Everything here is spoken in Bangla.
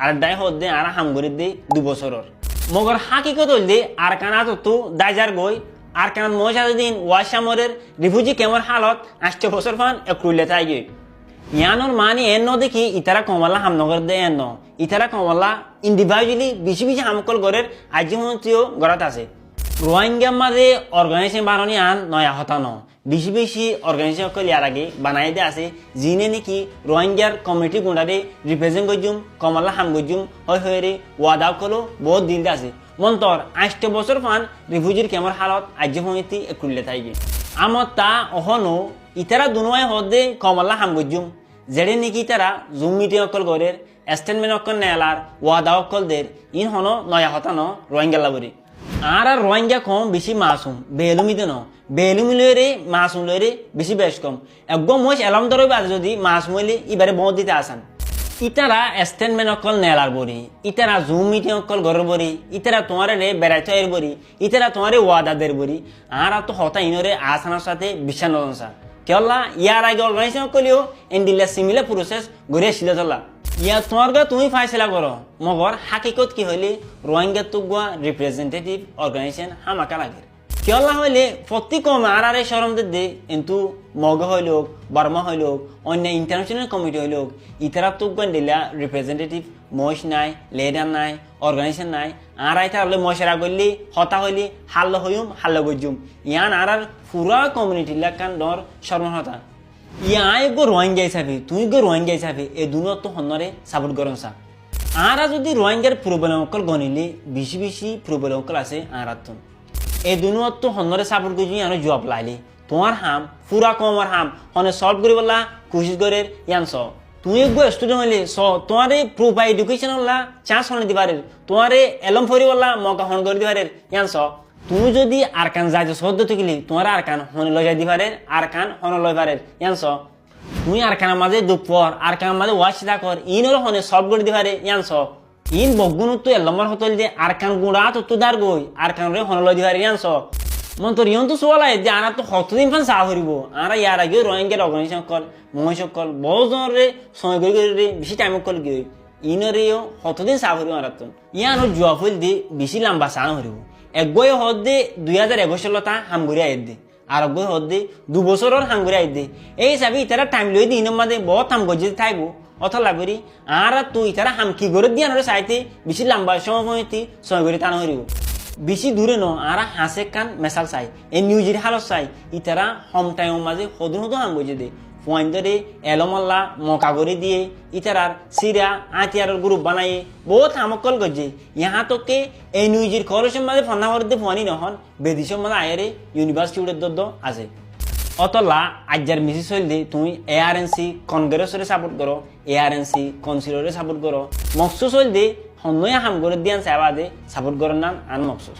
আর দাই হদ্দে আর হাম করে দে 2 বছরের মগর হাকিকত হইলে আর কানাত তো দাইজার গই আর কানাত মজাদিন ওয়াশামরের রিফিউজি কেমন হালত 8 বছর ফান একটুলে তাই গই ইয়ানোর মানি এন্ন দেখি ইতারা কমলা হামনগর দে এন্ন ইতারা কমলা ইন্ডিভিজুয়ালি বেশি বেশি হামকল গরের আজীবনীয় গড়াত আছে রোহিঙ্গা মাঝে অর্গানাইজেশন বানানি আন নয়া হতানো বেশি বেশি অর্গানাইজেশন কল ইয়ার আগে বানাই দে আছে যিনি নাকি রোহিঙ্গার কমিটি গুণারে রিপ্রেজেন্ট গজুম কমলা হাম গজুম হয় হয়ে রে ওয়াদা কলো বহুত দিন দে আছে মন্তর 8 বছর ফান রিফিউজির কেমন হালত আজীবনীতি একটুলে তাই গে আমার তা অহনো ইতারা দুনোয়াই হদে কমলা হাম গজুম যেড়ে নাকি তারা জুম মিটিং অকল গরের স্টেটমেন্ট অকল নেলার ওয়াদা অকল দের ইন হনো নয়া হতানো রোহিঙ্গা লাবরি আর রোহিঙ্গা কম বেশি মাসুম বেলুমিতে ন বেলুমি লইরে মাসুম লইরে বেশি বেশ কম একদম মোশ এলাম ধরবে আর যদি মাস মইলে এবারে বহুত দিতে আসান ইতারা স্টেটমেন্ট অকল নেলার বরি ইতারা জুম মিটিং অকল গরের বরি ইতারা তোমার রে বেড়াইতে এর বরি ইতারা তোমার ওয়াদা দের বরি আর তো হতা ইনরে আসানোর সাথে বিশ্বাস নজনসা কেলা ইয়ার আগে অর্গানাইজেশন করলেও এন্ডিলা সিমিলার প্রসেস ঘুরে ছিল চলা ইয়া তোমার গা তুমি ফাইসলা করো মগর হাকিকত কি হইলে রোহিঙ্গা তুগুয়া রিপ্রেজেন্টেটিভ অর্গানাইজেশন হামাকা লাগে কেলা হইলে প্রতি কম আর সরম দে কিন্তু মগ হইল বর্মা হইল অন্য ইন্টারন্যাশনাল কমিটি হইল ইতারা তুগুয়া দিলা রিপ্রেজেন্টেটিভ মহিষ নাই লিডার নাই অর্গানাইজেশন নাই আর আইতা হলে মশারা করলে হতা হইলে হাল্ল হইম হাল্ল গজুম ইয়ান আর পুরা কমিউনিটি লাকান ডর সর্বহতা ইয়াই গো রোহিঙ্গা হিসাবে তুই গো রোহিঙ্গা হিসাবে এই দুনিয়া তো হন্নরে সাপোর্ট করছা আর যদি রোহিঙ্গার প্রবলেম অকল গনিলে বেশি বেশি প্রবলেম অকল আছে আর এই দুনিয়া তো হন্নরে সাপোর্ট করছি আর জব লাইলে তোমার হাম পুরা কমার হাম হনে সলভ করি বললা কোশিশ করে ইয়ান স তুই গো স্টুডেন্ট হইলে স তোমার প্রুফ এডুকেশন হল্লা চান্স হনে দিবারে তোমার এলম ফরি বললা মকা হন করে দিবারে ইয়ান স তুমি যদি আরকান যাই সদ্য থাকিলে তোমার আরকান হনে লই যাই দিবারে আরকান হনে লই পারে ইয়ানস তুমি আরকানের মাঝে দুপর আরকানের মাঝে ওয়াশিদা কর ইনর হনে সলভ করে দিবারে ইয়ানস ইন বগুন তো এলম্বর হতল যে আরকান গুড়া তো দার গই আরকান রে হনে লই দিবারে ইয়ানস মন তোর ইয়ন তো সোয়ালাই যে আনা তো কতদিন ফান চা হরিব আর ইয়ার আগে রোহিঙ্গার অর্গানাইজেশন কল মহিষ কল বহুত জনরে সময় করে করে বেশি টাইম কল গই ইনরেও কতদিন চা হরিব আর ইয়ান জুয়া ফুল দি বেশি লম্বা চা হরিব একগই হদ্দে 2021 সালতা হামগুড়ি আইদ দে আর একগই হদ্দে 2 বছরের হামগুড়ি আইদ দে এই হিসাবে ইতারা টাইম লই দিন মাঝে বহুত হাম গজি থাইব অথ লাগরি আর তুই ইতারা হাম কি করে দিয়া নরে চাইতে বেশি লম্বা সময় হইতি সময় করে টানা হরিব বেশি দূরে ন আর হাসে কান মেসাল চাই এই নিউজের হালত চাই ইতারা হম টাইম মাঝে হদুন হদুন হাম গজি দে পয়েন্টরে এলমল্লা মকা করে দিয়ে ইতারার সিরা আতিয়ারের গ্রুপ বানাইয়ে বহুত হামকল গজে ইহা তোকে এই নিউজের খরচের মাঝে ফন্না করে দিয়ে ফোয়ানি নহন বেদিসের মাঝে আয়েরে ইউনিভার্সিটি উড়ে দদ্দ আছে অতলা আজ্জার মিসি চললে তুমি এআরএনসি কংগ্রেসরে সাপোর্ট করো এআরএনসি কনসিলরে সাপোর্ট করো মকসুস চললে হন্নয়া হাম করে দিয়ান চাবা দে সাপোর্ট করার নাম আন মকসুস